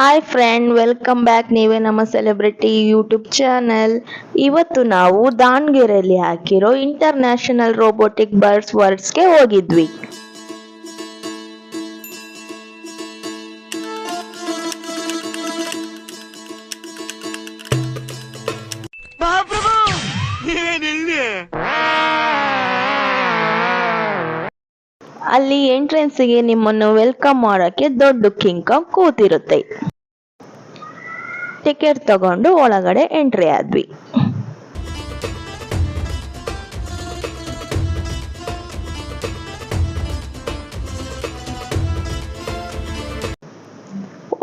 Hi friend, welcome back. ನೀವೇ ನಮ್ಮ celebrity YouTube channel. ಇವತ್ತು ನಾವು ದಾವಣಗೆರೆಯಲ್ಲಿ ಹಾಕಿರೋ ಇಂಟರ್ನ್ಯಾಷನಲ್ ರೋಬೋಟಿಕ್ ಬರ್ಡ್ಸ್ ವರ್ಡ್ಸ್ಗೆ ಹೋಗಿದ್ವಿ. ಅಲ್ಲಿ ಎಂಟ್ರೆನ್ಸ್ಗೆ ನಿಮ್ಮನ್ನು ವೆಲ್ಕಮ್ ಮಾಡೋಕೆ ದೊಡ್ಡ ಕಿಂಗ್ ಕಾಂಗ್ ಕೂತಿರುತ್ತೆ. ಟಿಕೆಟ್ ತಗೊಂಡು ಒಳಗಡೆ ಎಂಟ್ರಿ ಆದ್ವಿ.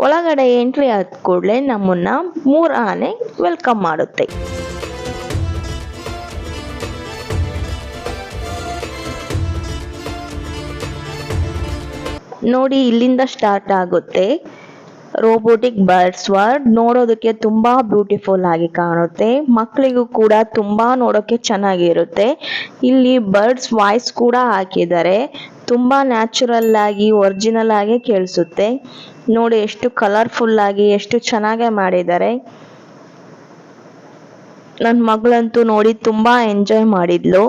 ಒಳಗಡೆ ಎಂಟ್ರಿ ಆದ ಕೂಡಲೇ ನಮ್ಮನ್ನ 3 ಆನೆ ವೆಲ್ಕಮ್ ಮಾಡುತ್ತೆ. ನೋಡಿ, ಇಲ್ಲಿಂದ ಸ್ಟಾರ್ಟ್ ಆಗುತ್ತೆ ರೋಬೋಟಿಕ್ ಬರ್ಡ್ಸ್ ವರ್ಡ್. ನೋಡೋದಕ್ಕೆ ತುಂಬಾ ಬ್ಯೂಟಿಫುಲ್ ಆಗಿ ಕಾಣುತ್ತೆ. ಮಕ್ಕಳಿಗೂ ಕೂಡ ತುಂಬಾ ನೋಡೋಕೆ ಚೆನ್ನಾಗಿರುತ್ತೆ. ಇಲ್ಲಿ ಬರ್ಡ್ಸ್ ವಾಯ್ಸ್ ಕೂಡ ಹಾಕಿದ್ದಾರೆ. ತುಂಬಾ ನ್ಯಾಚುರಲ್ ಆಗಿ ಒರಿಜಿನಲ್ ಆಗಿ ಕೇಳಿಸುತ್ತೆ. ನೋಡಿ ಎಷ್ಟು ಕಲರ್ಫುಲ್ ಆಗಿ ಎಷ್ಟು ಚೆನ್ನಾಗಿ ಮಾಡಿದ್ದಾರೆ. ನನ್ನ ಮಗಳಂತೂ ನೋಡಿ ತುಂಬಾ ಎಂಜಾಯ್ ಮಾಡಿದ್ಲು.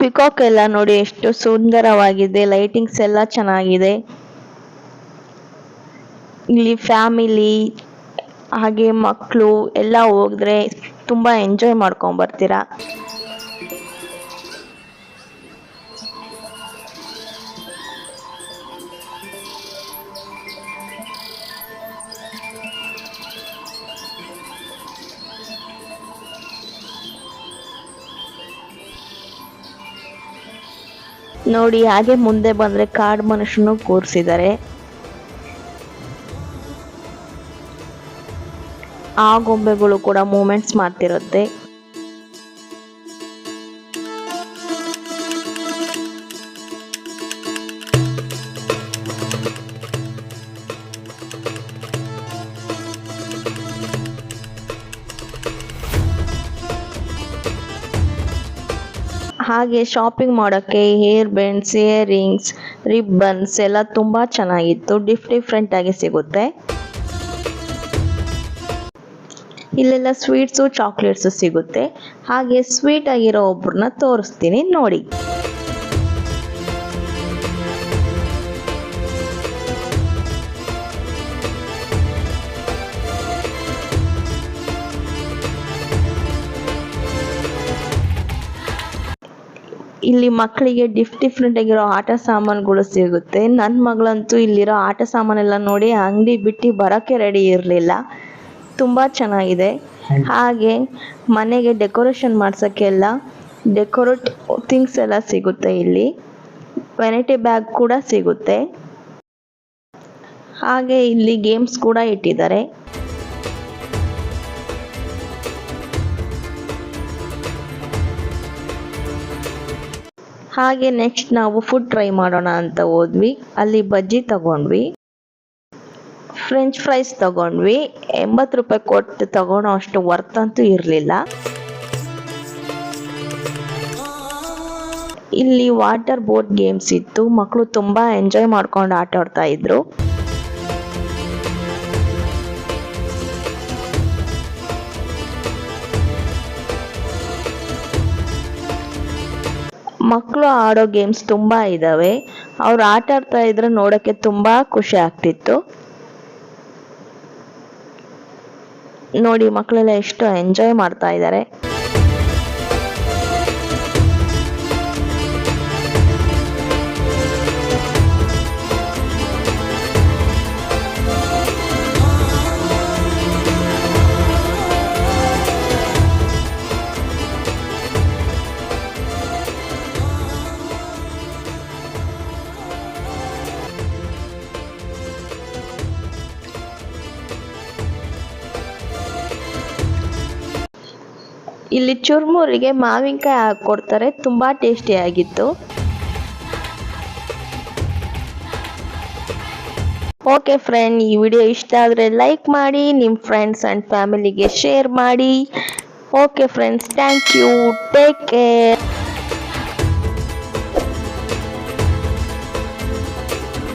ಪಿಕಾಕ್ ಎಲ್ಲ ನೋಡಿ ಎಷ್ಟು ಸುಂದರವಾಗಿದೆ. ಲೈಟಿಂಗ್ಸ್ ಎಲ್ಲ ಚೆನ್ನಾಗಿದೆ. ಇಲ್ಲಿ ಫ್ಯಾಮಿಲಿ ಹಾಗೆ ಮಕ್ಕಳು ಎಲ್ಲ ಹೋದ್ರೆ ತುಂಬಾ ಎಂಜಾಯ್ ಮಾಡ್ಕೊಂಡ್ ಬರ್ತೀರಾ. ನೋಡಿ, ಹಾಗೆ ಮುಂದೆ ಬಂದ್ರೆ ಕಾಡು ಮನುಷ್ಯನು ಕೂರಿಸಿದ್ದಾರೆ. ಆ ಗೊಂಬೆಗಳು ಕೂಡ ಮೂಮೆಂಟ್ಸ್ ಮಾಡ್ತಿರುತ್ತೆ. ಹಾಗೆ ಶಾಪಿಂಗ್ ಮಾಡೋಕ್ಕೆ ಹೇರ್ ಬೆಂಡ್ಸ್, ಇಯರಿಂಗ್ಸ್, ರಿಬ್ಬನ್ಸ್ ಎಲ್ಲ ತುಂಬಾ ಚೆನ್ನಾಗಿತ್ತು. ಡಿಫ್ರೆಂಟ್ ಆಗಿ ಸಿಗುತ್ತೆ. ಇಲ್ಲೆಲ್ಲ ಸ್ವೀಟ್ಸು ಚಾಕ್ಲೇಟ್ಸು ಸಿಗುತ್ತೆ. ಹಾಗೆ ಸ್ವೀಟ್ ಆಗಿರೋ ಒಬ್ರನ್ನ ತೋರಿಸ್ತೀನಿ ನೋಡಿ. ಇಲ್ಲಿ ಮಕ್ಕಳಿಗೆ ಡಿಫ್ರೆಂಟ್ ಆಗಿರೋ ಆಟ ಸಾಮಾನುಗಳು ಸಿಗುತ್ತೆ. ನನ್ನ ಮಗಳಂತೂ ಇಲ್ಲಿರೋ ಆಟ ಸಾಮಾನೆಲ್ಲ ನೋಡಿ ಅಂಗಡಿ ಬಿಟ್ಟು ಬರೋಕ್ಕೆ ರೆಡಿ ಇರಲಿಲ್ಲ. ತುಂಬಾ ಚೆನ್ನಾಗಿದೆ. ಹಾಗೆ ಮನೆಗೆ ಡೆಕೋರೇಷನ್ ಮಾಡ್ಸೋಕ್ಕೆಲ್ಲ ಡೆಕೋರೇಟ್ ಥಿಂಗ್ಸ್ ಎಲ್ಲ ಸಿಗುತ್ತೆ. ಇಲ್ಲಿ ವೆನಿಟಿ ಬ್ಯಾಗ್ ಕೂಡ ಸಿಗುತ್ತೆ. ಹಾಗೆ ಇಲ್ಲಿ ಗೇಮ್ಸ್ ಕೂಡ ಇಟ್ಟಿದ್ದಾರೆ. ಹಾಗೆ ನೆಕ್ಸ್ಟ್ ನಾವು ಫುಡ್ ಟ್ರೈ ಮಾಡೋಣ ಅಂತ ಹೋದ್ವಿ. ಅಲ್ಲಿ ಬಜ್ಜಿ ತಗೊಂಡ್ವಿ, ಫ್ರೆಂಚ್ ಫ್ರೈಸ್ ತಗೊಂಡ್ವಿ. 80 ರೂಪಾಯಿ ಕೊಟ್ಟು ತಗೊಳೋ ಅಷ್ಟು ವರ್ತ್ ಅಂತೂ ಇರಲಿಲ್ಲ. ಇಲ್ಲಿ ವಾಟರ್ ಬೋಟ್ ಗೇಮ್ಸ್ ಇತ್ತು. ಮಕ್ಕಳು ತುಂಬಾ ಎಂಜಾಯ್ ಮಾಡ್ಕೊಂಡು ಆಟ ಆಡ್ತಾ ಇದ್ರು. ಮಕ್ಕಳು ಆಡೋ ಗೇಮ್ಸ್ ತುಂಬಾ ಇದಾವೆ. ಅವ್ರು ಆಟ ಆಡ್ತಾ ಇದ್ರೆ ನೋಡಕ್ಕೆ ತುಂಬಾ ಖುಷಿ ಆಗ್ತಿತ್ತು. ನೋಡಿ, ಮಕ್ಕಳೆಲ್ಲ ಎಷ್ಟು ಎಂಜಾಯ್ ಮಾಡ್ತಾ ಇದ್ದಾರೆ. ಇಲ್ಲಿ ಚುರ್ಮುರಿಗೆ ಮಾವಿನಕಾಯಿ ಹಾಕ್ಕೊಡ್ತಾರೆ, ತುಂಬ ಟೇಸ್ಟಿಯಾಗಿತ್ತು. ಓಕೆ ಫ್ರೆಂಡ್, ಈ ವಿಡಿಯೋ ಇಷ್ಟ ಆದರೆ ಲೈಕ್ ಮಾಡಿ, ನಿಮ್ಮ ಫ್ರೆಂಡ್ಸ್ ಆ್ಯಂಡ್ ಫ್ಯಾಮಿಲಿಗೆ ಶೇರ್ ಮಾಡಿ. Okay friends, thank you, take care.